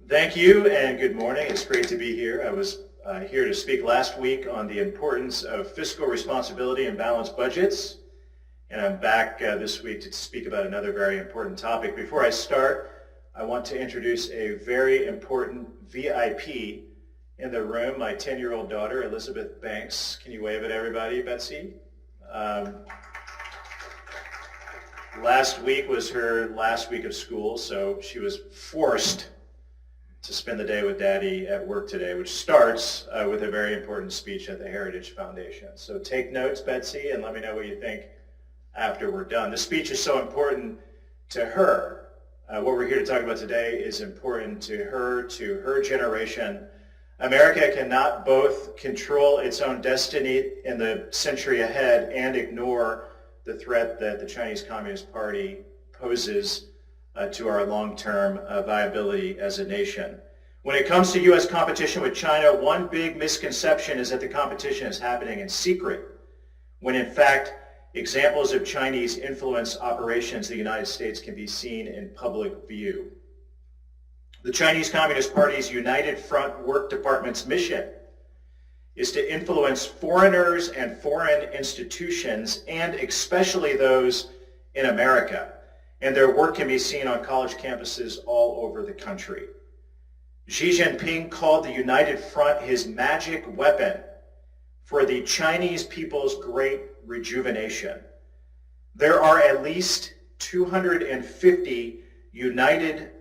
Thank you and good morning. It's great to be here. I was here to speak last week on the importance of fiscal responsibility and balanced budgets, and I'm back this week to speak about another very important topic. Before I start, I want to introduce a very important VIP in the room, my 10-year-old daughter, Elizabeth Banks. Can you wave at everybody, Betsy? Last week was her last week of school, so she was forced to spend the day with Daddy at work today, which starts with a very important speech at the Heritage Foundation. So take notes, Betsy, and let me know what you think after we're done. The speech is so important to her. What we're here to talk about today is important to her generation. America cannot both control its own destiny in the century ahead and ignore the threat that the Chinese Communist Party poses to our long-term viability as a nation. When it comes to U.S. competition with China, one big misconception is that the competition is happening in secret, when in fact examples of Chinese influence operations in the United States can be seen in public view. The Chinese Communist Party's United Front Work Department's mission is to influence foreigners and foreign institutions, and especially those in America. And their work can be seen on college campuses all over the country. Xi Jinping called the United Front his magic weapon for the Chinese people's great rejuvenation. There are at least 250 United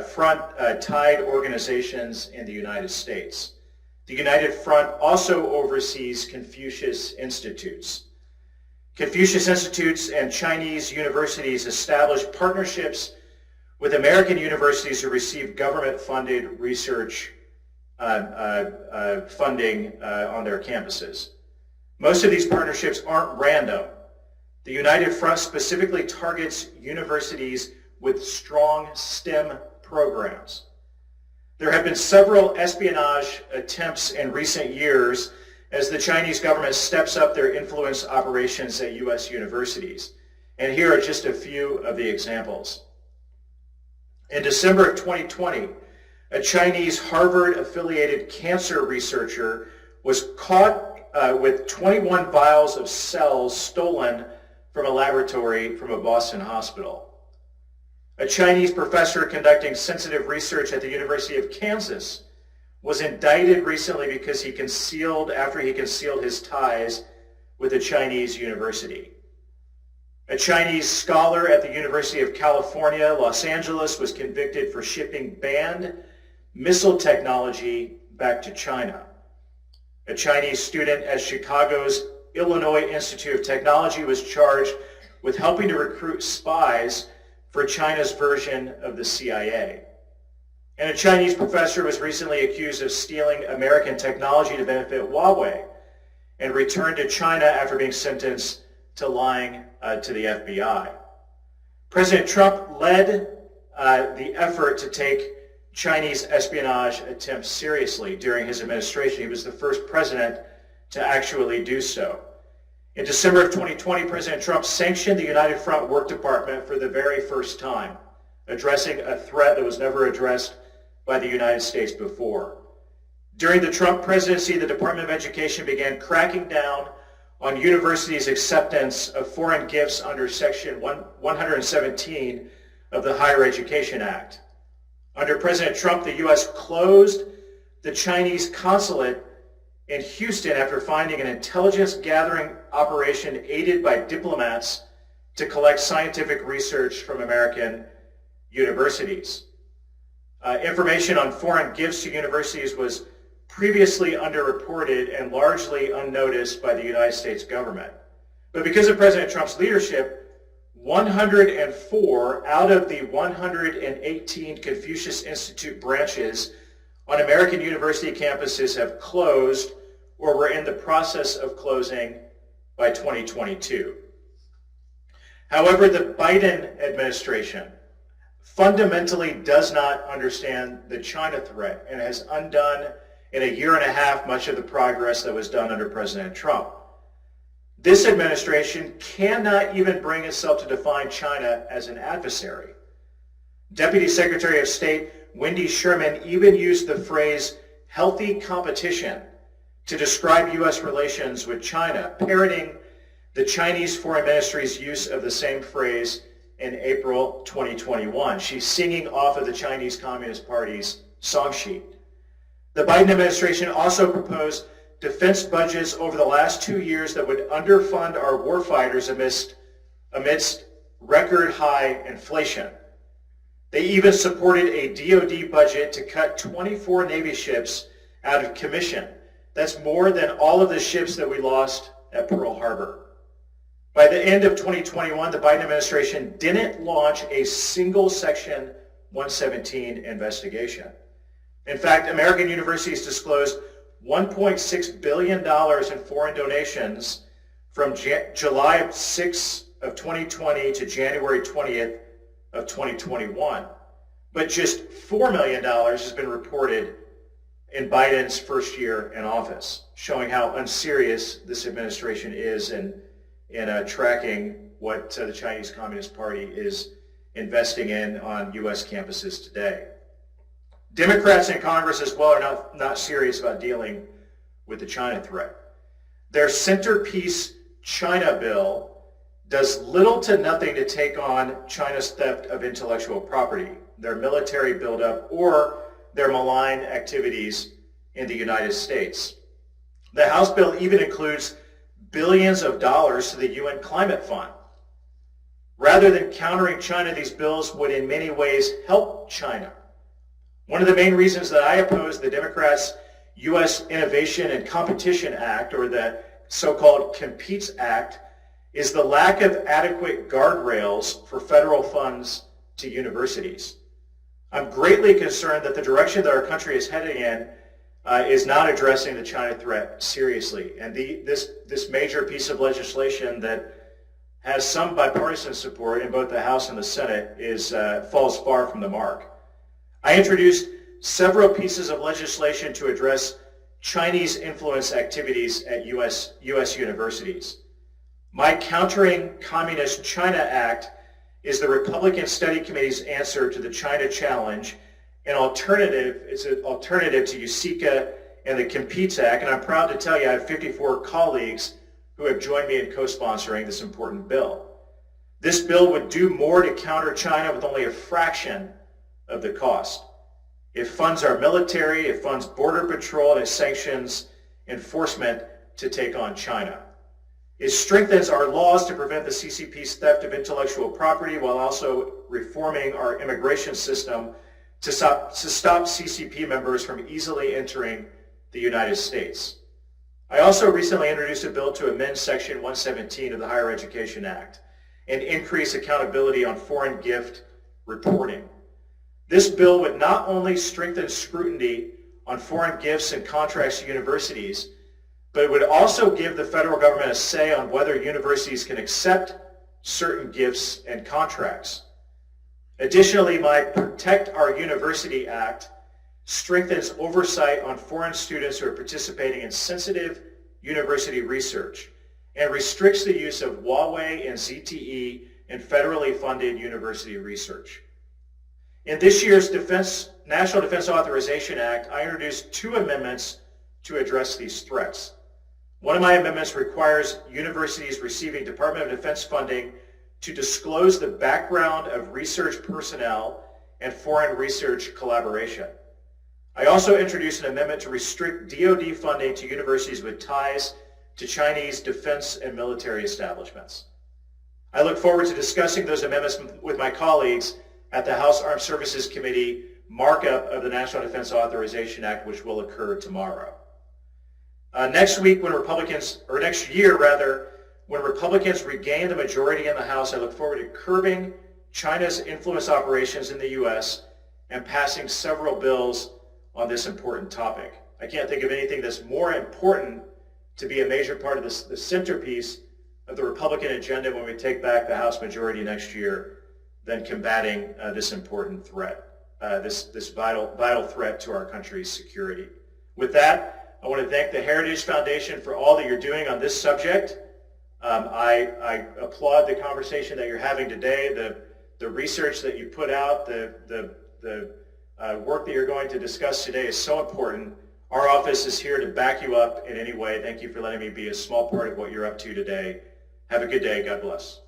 Front tied organizations in the United States. The United Front also oversees Confucius Institutes. Confucius Institutes and Chinese universities establish partnerships with American universities who receive government-funded research funding on their campuses. Most of these partnerships aren't random. The United Front specifically targets universities with strong STEM programs. There have been several espionage attempts in recent years as the Chinese government steps up their influence operations at U.S. universities. And here are just a few of the examples. In December of 2020, a Chinese Harvard-affiliated cancer researcher was caught with 21 vials of cells stolen from a laboratory from a Boston hospital. A Chinese professor conducting sensitive research at the University of Kansas was indicted recently because after he concealed his ties with a Chinese university. A Chinese scholar at the University of California, Los Angeles, was convicted for shipping banned missile technology back to China. A Chinese student at Chicago's Illinois Institute of Technology was charged with helping to recruit spies for China's version of the CIA. And a Chinese professor was recently accused of stealing American technology to benefit Huawei and returned to China after being sentenced to lying to the FBI. President Trump led the effort to take Chinese espionage attempts seriously during his administration. He was the first president to actually do so. In December of 2020, President Trump sanctioned the United Front Work Department for the very first time, addressing a threat that was never addressed by the United States before. During the Trump presidency, the Department of Education began cracking down on universities' acceptance of foreign gifts under Section 117 of the Higher Education Act. Under President Trump, the U.S. closed the Chinese consulate in Houston after finding an intelligence gathering operation aided by diplomats to collect scientific research from American universities. Information on foreign gifts to universities was previously underreported and largely unnoticed by the United States government. But because of President Trump's leadership, 104 out of the 118 Confucius Institute branches on American university campuses have closed or were in the process of closing by 2022. However, the Biden administration fundamentally does not understand the China threat and has undone in a year and a half much of the progress that was done under President Trump. This administration cannot even bring itself to define China as an adversary. Deputy Secretary of State Wendy Sherman even used the phrase healthy competition to describe U.S. relations with China, parroting the Chinese Foreign Ministry's use of the same phrase in April 2021. She's singing off of the Chinese Communist Party's song sheet. The Biden administration also proposed defense budgets over the last 2 years that would underfund our warfighters amidst record high inflation. They even supported a DoD budget to cut 24 Navy ships out of commission. That's more than all of the ships that we lost at Pearl Harbor. By the end of 2021, the Biden administration didn't launch a single Section 117 investigation. In fact, American universities disclosed $1.6 billion in foreign donations from July 6 of 2020 to January 20th of 2021. But just $4 million has been reported in Biden's first year in office, showing how unserious this administration is in tracking what the Chinese Communist Party is investing in on U.S. campuses today. Democrats in Congress as well are not serious about dealing with the China threat. Their centerpiece China bill does little to nothing to take on China's theft of intellectual property, their military buildup, or their malign activities in the United States. The House bill even includes billions of dollars to the UN Climate Fund. Rather than countering China, these bills would in many ways help China. One of the main reasons that I oppose the Democrats' U.S. Innovation and Competition Act, or the so-called COMPETES Act, is the lack of adequate guardrails for federal funds to universities. I'm greatly concerned that the direction that our country is heading in is not addressing the China threat seriously. And this major piece of legislation that has some bipartisan support in both the House and the Senate falls far from the mark. I introduced several pieces of legislation to address Chinese influence activities at U.S. universities. My Countering Communist China Act is the Republican Study Committee's answer to the China Challenge, it's an alternative to USICA and the COMPETES Act, and I'm proud to tell you I have 54 colleagues who have joined me in co-sponsoring this important bill. This bill would do more to counter China with only a fraction of the cost. It funds our military, it funds Border Patrol, and it sanctions enforcement to take on China. It strengthens our laws to prevent the CCP's theft of intellectual property while also reforming our immigration system to stop CCP members from easily entering the United States. I also recently introduced a bill to amend Section 117 of the Higher Education Act and increase accountability on foreign gift reporting. This bill would not only strengthen scrutiny on foreign gifts and contracts to universities, but it would also give the federal government a say on whether universities can accept certain gifts and contracts. Additionally, my Protect Our University Act strengthens oversight on foreign students who are participating in sensitive university research and restricts the use of Huawei and ZTE in federally funded university research. In this year's National Defense Authorization Act, I introduced 2 amendments to address these threats. One of my amendments requires universities receiving Department of Defense funding to disclose the background of research personnel and foreign research collaboration. I also introduced an amendment to restrict DoD funding to universities with ties to Chinese defense and military establishments. I look forward to discussing those amendments with my colleagues at the House Armed Services Committee markup of the National Defense Authorization Act, which will occur tomorrow. Next year, when Republicans regain the majority in the House, I look forward to curbing China's influence operations in the U.S. and passing several bills on this important topic. I can't think of anything that's more important to be a major part of the centerpiece of the Republican agenda when we take back the House majority next year than combating this important threat, this vital threat to our country's security. With that, I want to thank the Heritage Foundation for all that you're doing on this subject. I applaud the conversation that you're having today, the research that you put out, the work that you're going to discuss today is so important. Our office is here to back you up in any way. Thank you for letting me be a small part of what you're up to today. Have a good day. God bless.